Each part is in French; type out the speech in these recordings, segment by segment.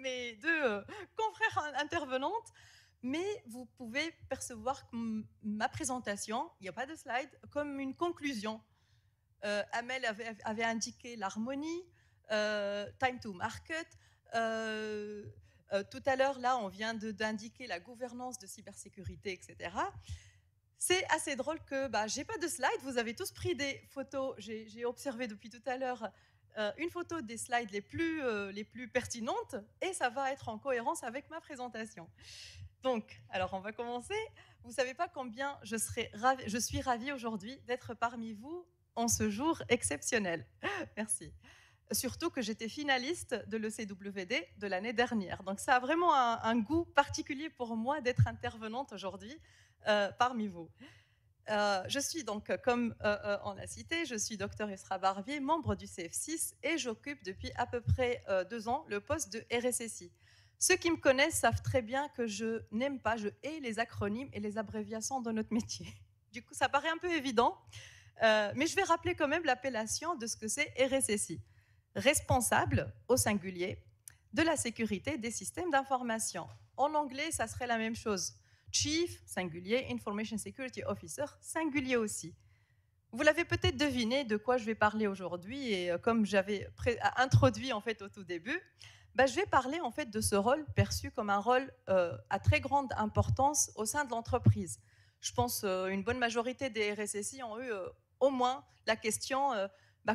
mes deux confrères intervenantes, mais vous pouvez percevoir ma présentation, il n'y a pas de slide, comme une conclusion. Amel avait indiqué l'harmonie, time to market. Tout à l'heure, là, on vient d'indiquer la gouvernance de cybersécurité, etc. C'est assez drôle que je n'ai pas de slide. Vous avez tous pris des photos. J'ai observé depuis tout à l'heure une photo des slides les plus pertinentes et ça va être en cohérence avec ma présentation. Donc, alors on va commencer. Vous ne savez pas combien je suis ravie aujourd'hui d'être parmi vous en ce jour exceptionnel. Merci. Surtout que j'étais finaliste de l'ECWD de l'année dernière. Donc ça a vraiment un goût particulier pour moi d'être intervenante aujourd'hui parmi vous. Je suis donc, comme on l'a cité, je suis Dr Yusra Barbier, membre du CF6 et j'occupe depuis à peu près 2 ans le poste de RSSI. Ceux qui me connaissent savent très bien que je n'aime pas, je hais les acronymes et les abréviations de notre métier. Du coup, ça paraît un peu évident, mais je vais rappeler quand même l'appellation de ce que c'est RSSI. Responsable, au singulier, de la sécurité des systèmes d'information. En anglais, ça serait la même chose. Chief, singulier, Information Security Officer, singulier aussi. Vous l'avez peut-être deviné de quoi je vais parler aujourd'hui, et comme j'avais introduit en fait au tout début, je vais parler en fait de ce rôle perçu comme un rôle à très grande importance au sein de l'entreprise. Je pense une bonne majorité des RSSI ont eu au moins la question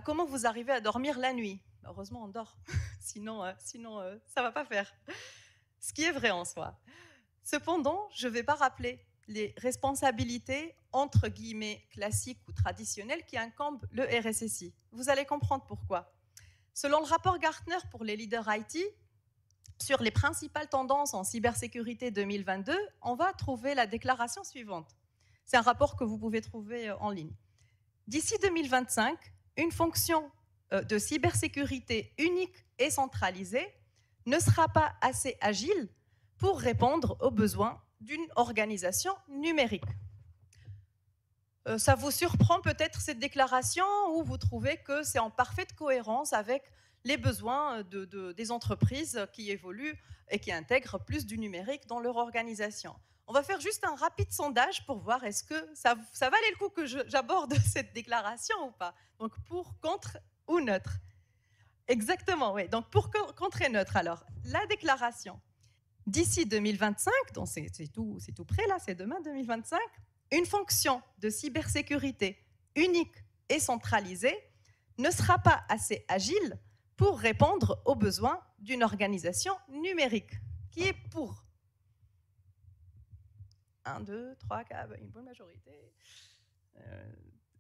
comment vous arrivez à dormir la nuit? Heureusement, on dort, sinon ça ne va pas faire. Ce qui est vrai en soi. Cependant, je ne vais pas rappeler les responsabilités entre guillemets classiques ou traditionnelles qui incombent le RSSI. Vous allez comprendre pourquoi. Selon le rapport Gartner pour les leaders IT, sur les principales tendances en cybersécurité 2022, on va trouver la déclaration suivante. C'est un rapport que vous pouvez trouver en ligne. D'ici 2025, une fonction de cybersécurité unique et centralisée ne sera pas assez agile pour répondre aux besoins d'une organisation numérique. Ça vous surprend peut-être cette déclaration ou vous trouvez que c'est en parfaite cohérence avec les besoins des entreprises qui évoluent et qui intègrent plus du numérique dans leur organisation. On va faire juste un rapide sondage pour voir est-ce que ça valait le coup que j'aborde cette déclaration ou pas. Donc pour, contre ou neutre. Exactement, oui. Donc pour, contre et neutre. Alors, la déclaration. D'ici 2025, donc c'est tout près là, c'est demain 2025, une fonction de cybersécurité unique et centralisée ne sera pas assez agile pour répondre aux besoins d'une organisation numérique, qui est pour 1, 2, 3, 4, une bonne majorité.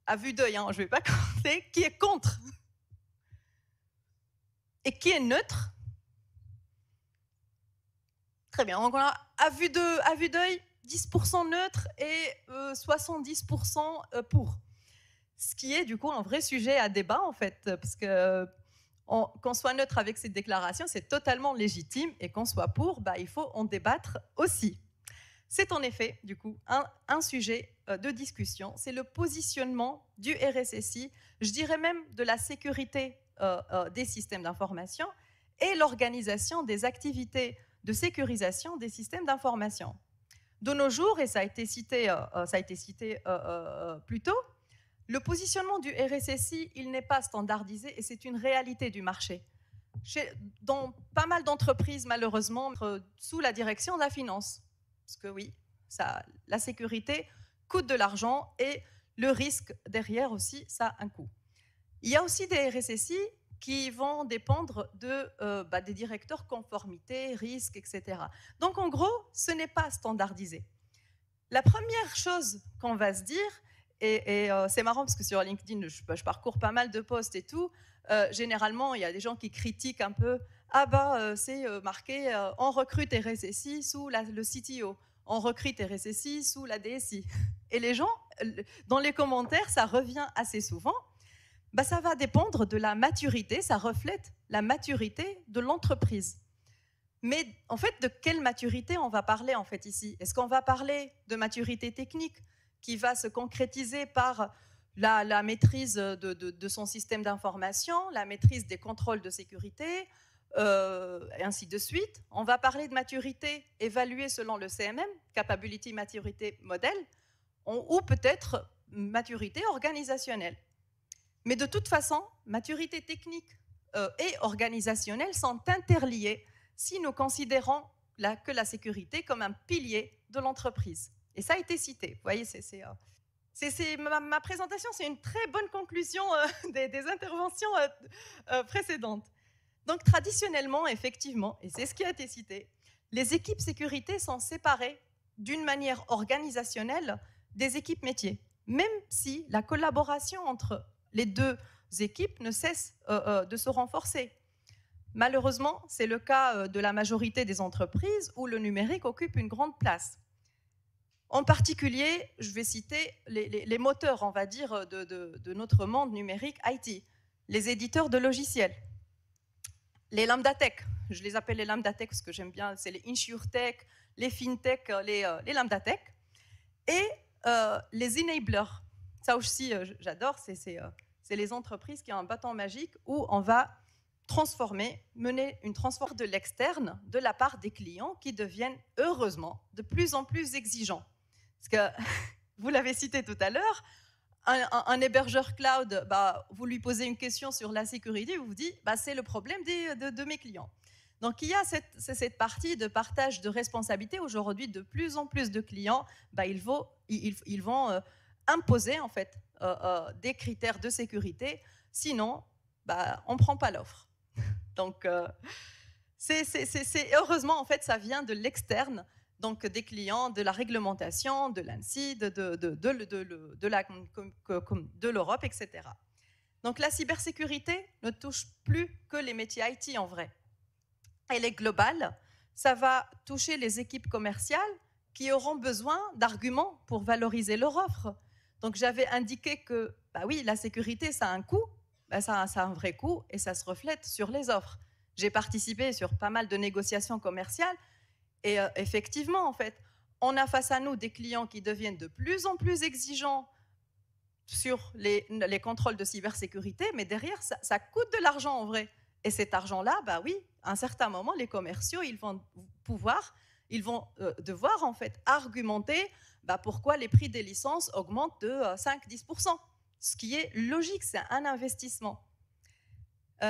À vue d'œil, hein, je ne vais pas compter, qui est contre et qui est neutre. Très bien, donc on a à vue d'œil 10% neutre et 70% pour. Ce qui est du coup un vrai sujet à débat en fait, parce que qu'on soit neutre avec cette déclaration, c'est totalement légitime, et qu'on soit pour, il faut en débattre aussi. C'est en effet du coup un sujet de discussion, c'est le positionnement du RSSI, je dirais même de la sécurité des systèmes d'information et l'organisation des activités de sécurisation des systèmes d'information. De nos jours, et ça a été cité plus tôt, le positionnement du RSSI, il n'est pas standardisé et c'est une réalité du marché. Dans pas mal d'entreprises, malheureusement, sous la direction de la finance. Parce que oui, la sécurité coûte de l'argent et le risque derrière aussi, ça a un coût. Il y a aussi des RSSI qui vont dépendre des directeurs conformité, risque, etc. Donc en gros, ce n'est pas standardisé. La première chose qu'on va se dire, et c'est marrant parce que sur LinkedIn, je parcours pas mal de posts et tout, généralement, il y a des gens qui critiquent un peu « c'est marqué on recrute RSSI sous le CTO, on recrute RSSI sous la DSI ». Et les gens, dans les commentaires, ça revient assez souvent. Ça va dépendre de la maturité, ça reflète la maturité de l'entreprise. Mais en fait, de quelle maturité on va parler en fait ici? Est-ce qu'on va parler de maturité technique qui va se concrétiser par la maîtrise de son système d'information, la maîtrise des contrôles de sécurité, et ainsi de suite. On va parler de maturité évaluée selon le CMM, Capability Maturity Model, ou peut-être maturité organisationnelle. Mais de toute façon, maturité technique et organisationnelle sont interliées si nous considérons que la sécurité comme un pilier de l'entreprise. Et ça a été cité. Vous voyez, ma présentation, c'est une très bonne conclusion des interventions précédentes. Donc, traditionnellement, effectivement, et c'est ce qui a été cité, les équipes sécurité sont séparées d'une manière organisationnelle des équipes métiers, même si la collaboration entre les deux équipes ne cesse de se renforcer. Malheureusement, c'est le cas de la majorité des entreprises où le numérique occupe une grande place. En particulier, je vais citer les moteurs, on va dire, de notre monde numérique IT, les éditeurs de logiciels, les lambda tech, je les appelle les lambda tech parce que j'aime bien, c'est les insurtech, les fintech, les lambda tech, et les enablers. Ça aussi, j'adore, c'est les entreprises qui ont un bâton magique où on va mener une transformation de l'externe de la part des clients qui deviennent heureusement de plus en plus exigeants. Parce que, vous l'avez cité tout à l'heure, un hébergeur cloud, vous lui posez une question sur la sécurité, il vous dit c'est le problème de mes clients. Donc il y a cette partie de partage de responsabilité. Aujourd'hui, de plus en plus de clients, ils vont imposer en fait des critères de sécurité, sinon on ne prend pas l'offre. Donc heureusement en fait ça vient de l'externe, donc des clients, de la réglementation, de l'ANSSI, de l'Europe, etc. Donc la cybersécurité ne touche plus que les métiers IT en vrai. Elle est globale, ça va toucher les équipes commerciales qui auront besoin d'arguments pour valoriser leur offre. Donc j'avais indiqué que oui, la sécurité ça a un coût, ça a un vrai coût et ça se reflète sur les offres. J'ai participé sur pas mal de négociations commerciales. Et effectivement, en fait, on a face à nous des clients qui deviennent de plus en plus exigeants sur les contrôles de cybersécurité, mais derrière, ça coûte de l'argent en vrai. Et cet argent-là, oui, à un certain moment, les commerciaux, ils vont devoir en fait argumenter pourquoi les prix des licences augmentent de 5-10%. Ce qui est logique, c'est un investissement.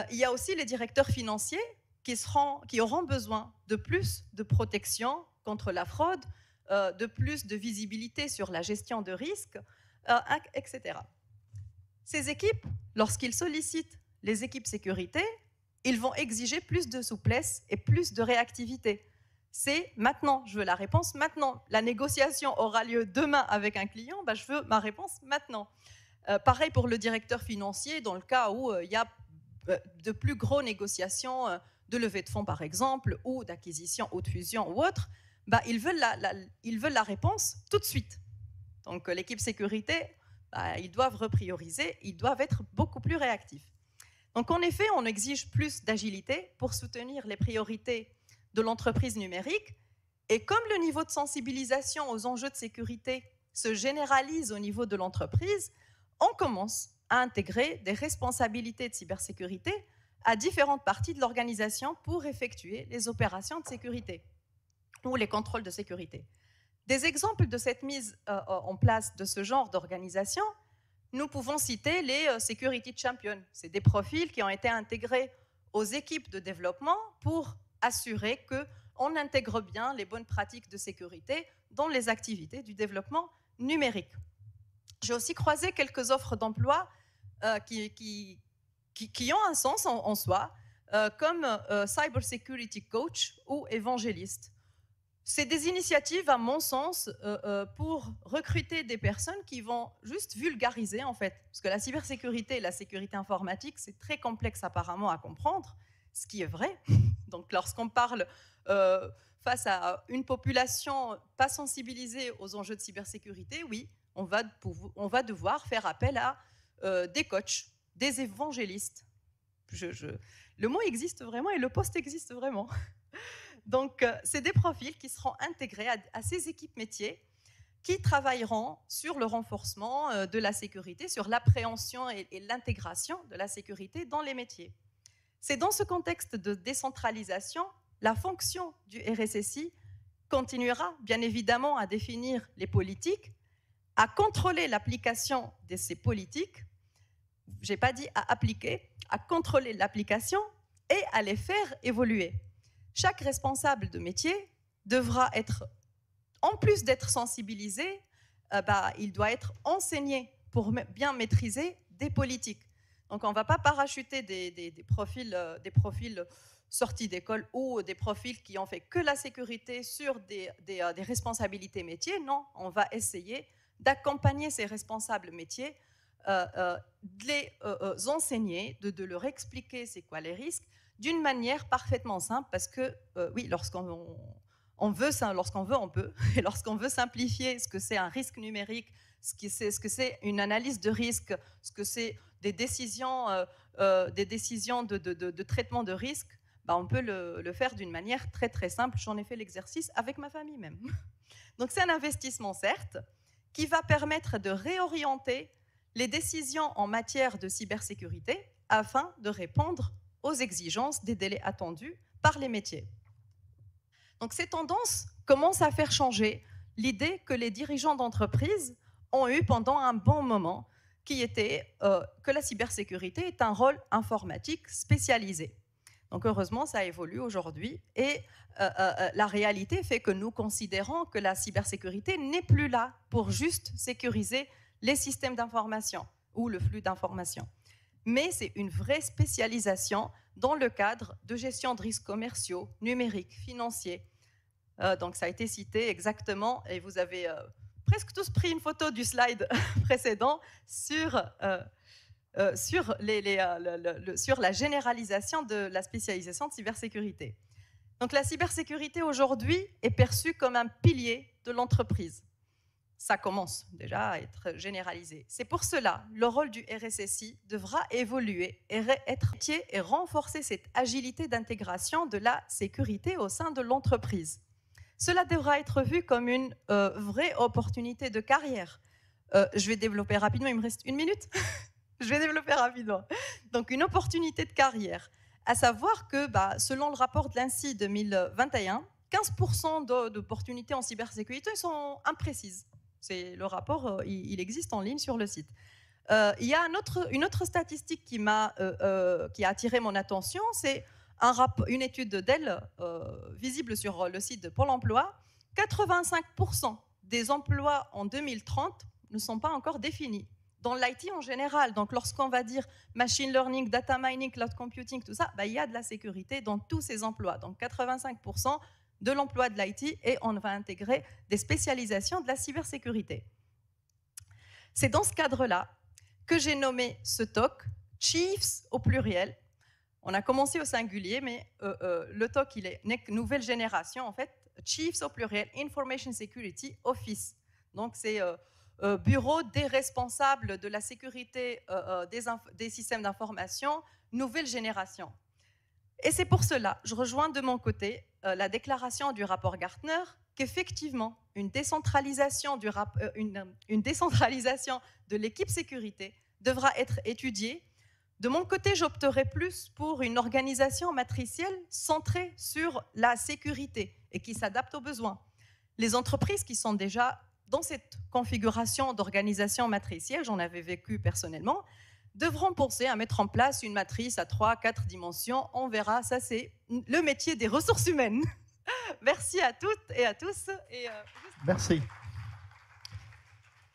Il y a aussi les directeurs financiers qui auront besoin de plus de protection contre la fraude, de plus de visibilité sur la gestion de risques, etc. Ces équipes, lorsqu'ils sollicitent les équipes sécurité, ils vont exiger plus de souplesse et plus de réactivité. C'est maintenant, je veux la réponse maintenant. La négociation aura lieu demain avec un client, je veux ma réponse maintenant. Pareil pour le directeur financier, dans le cas où il y a de plus grosses négociations de levée de fonds, par exemple, ou d'acquisition ou de fusion ou autre, ils veulent la réponse tout de suite. Donc l'équipe sécurité, ils doivent reprioriser, ils doivent être beaucoup plus réactifs. Donc en effet, on exige plus d'agilité pour soutenir les priorités de l'entreprise numérique. Et comme le niveau de sensibilisation aux enjeux de sécurité se généralise au niveau de l'entreprise, on commence à intégrer des responsabilités de cybersécurité à différentes parties de l'organisation pour effectuer les opérations de sécurité ou les contrôles de sécurité. Des exemples de cette mise en place de ce genre d'organisation, nous pouvons citer les Security Champions. C'est des profils qui ont été intégrés aux équipes de développement pour assurer qu'on intègre bien les bonnes pratiques de sécurité dans les activités du développement numérique. J'ai aussi croisé quelques offres d'emploi qui ont un sens en soi, comme Cyber Security Coach ou évangéliste. C'est des initiatives, à mon sens, pour recruter des personnes qui vont juste vulgariser, en fait. Parce que la cybersécurité et la sécurité informatique, c'est très complexe apparemment à comprendre, ce qui est vrai. Donc, lorsqu'on parle face à une population pas sensibilisée aux enjeux de cybersécurité, oui, on va devoir faire appel à des coachs, des évangélistes. Le mot existe vraiment et le poste existe vraiment. Donc, c'est des profils qui seront intégrés à ces équipes métiers qui travailleront sur le renforcement de la sécurité, sur l'appréhension et l'intégration de la sécurité dans les métiers. C'est dans ce contexte de décentralisation, la fonction du RSSI continuera bien évidemment à définir les politiques, à contrôler l'application de ces politiques, je n'ai pas dit à appliquer, à contrôler l'application et à les faire évoluer. Chaque responsable de métier devra être, en plus d'être sensibilisé, il doit être enseigné pour bien maîtriser des politiques. Donc on ne va pas parachuter des profils sortis d'école ou des profils qui ont fait que la sécurité sur des responsabilités métiers. Non, on va essayer d'accompagner ces responsables métiers, de les enseigner, de leur expliquer c'est quoi les risques, d'une manière parfaitement simple, parce que oui, lorsqu'on veut, on peut, et lorsqu'on veut simplifier ce que c'est un risque numérique, ce que c'est une analyse de risque, ce que c'est des décisions de traitement de risque, on peut le faire d'une manière très très simple. J'en ai fait l'exercice avec ma famille même. Donc c'est un investissement certes, qui va permettre de réorienter les décisions en matière de cybersécurité afin de répondre aux exigences des délais attendus par les métiers. Donc ces tendances commencent à faire changer l'idée que les dirigeants d'entreprise ont eue pendant un bon moment, qui était que la cybersécurité est un rôle informatique spécialisé. Donc heureusement, ça évolue aujourd'hui et la réalité fait que nous considérons que la cybersécurité n'est plus là pour juste sécuriser les systèmes d'information ou le flux d'information. Mais c'est une vraie spécialisation dans le cadre de gestion de risques commerciaux, numériques, financiers. Donc ça a été cité exactement et vous avez presque tous pris une photo du slide précédent sur la généralisation de la spécialisation de cybersécurité. Donc la cybersécurité aujourd'hui est perçue comme un pilier de l'entreprise. Ça commence déjà à être généralisé. C'est pour cela le rôle du RSSI devra évoluer et être métier et renforcer cette agilité d'intégration de la sécurité au sein de l'entreprise. Cela devra être vu comme une vraie opportunité de carrière. Je vais développer rapidement, il me reste 1 minute. Je vais développer rapidement. Donc une opportunité de carrière, à savoir que selon le rapport de l'ANSSI 2021, 15% d'opportunités en cybersécurité sont imprécises. Le rapport, il existe en ligne sur le site. Il y a une autre statistique qui a attiré mon attention, c'est une étude de Dell visible sur le site de Pôle emploi. 85% des emplois en 2030 ne sont pas encore définis. Dans l'IT en général, donc lorsqu'on va dire machine learning, data mining, cloud computing, tout ça, il y a de la sécurité dans tous ces emplois. Donc 85% de l'emploi de l'IT et on va intégrer des spécialisations de la cybersécurité. C'est dans ce cadre-là que j'ai nommé ce talk Chiefs au pluriel. On a commencé au singulier, mais le talk, il est nouvelle génération en fait. Chiefs au pluriel, Information Security Office. Donc c'est bureau des responsables de la sécurité des systèmes d'information, nouvelle génération. Et c'est pour cela, je rejoins de mon côté la déclaration du rapport Gartner qu'effectivement, une décentralisation de l'équipe sécurité devra être étudiée. De mon côté, j'opterai plus pour une organisation matricielle centrée sur la sécurité et qui s'adapte aux besoins. Les entreprises qui sont déjà dans cette configuration d'organisation matricielle, j'en avais vécu personnellement, devront penser à mettre en place une matrice à 3-4 dimensions. On verra, ça c'est le métier des ressources humaines. Merci à toutes et à tous. Merci.